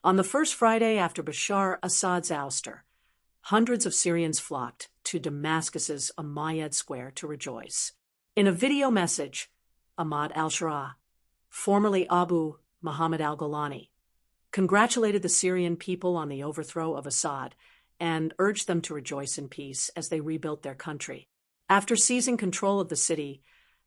On the first Friday after Bashar Assad's ouster, hundreds of Syrians flocked to Damascus's Umayyad Square to rejoice. In a video message, Ahmad al-Shara, formerly Abu Muhammad al-Golani, congratulated the Syrian people on the overthrow of Assad and urged them to rejoice in peace as they rebuilt their country. After seizing control of the city,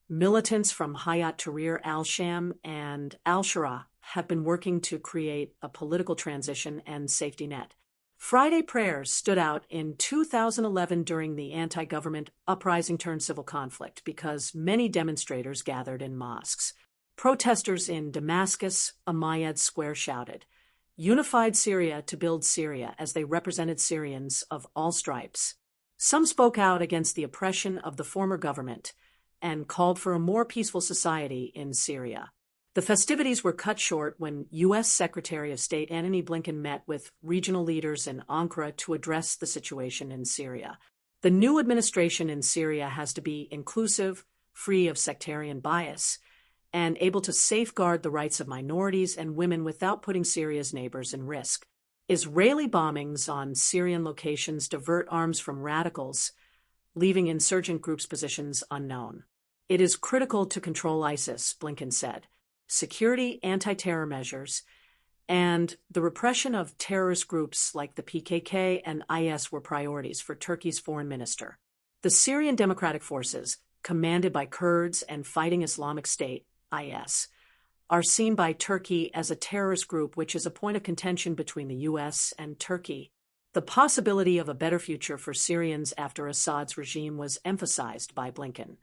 militants from Hayat Tahrir al-Sham and al-Shara have been working to create a political transition and safety net. Friday prayers stood out in 2011 during the anti-government uprising turned civil conflict because many demonstrators gathered in mosques. Protesters in Damascus Umayyad Square shouted, "Unified Syria to build Syria," as they represented Syrians of all stripes. Some spoke out against the oppression of the former government and called for a more peaceful society in Syria. The festivities were cut short when U.S. Secretary of State Antony Blinken met with regional leaders in Ankara to address the situation in Syria. The new administration in Syria has to be inclusive, free of sectarian bias, and able to safeguard the rights of minorities and women without putting Syria's neighbors in risk. Israeli bombings on Syrian locations divert arms from radicals, leaving insurgent groups' positions unknown. It is critical to control ISIS, Blinken said. Security, anti-terror measures, and the repression of terrorist groups like the PKK and IS were priorities for Turkey's foreign minister. The Syrian Democratic Forces, commanded by Kurds and fighting Islamic State, IS, are seen by Turkey as a terrorist group, which is a point of contention between the U.S. and Turkey. The possibility of a better future for Syrians after Assad's regime was emphasized by Blinken.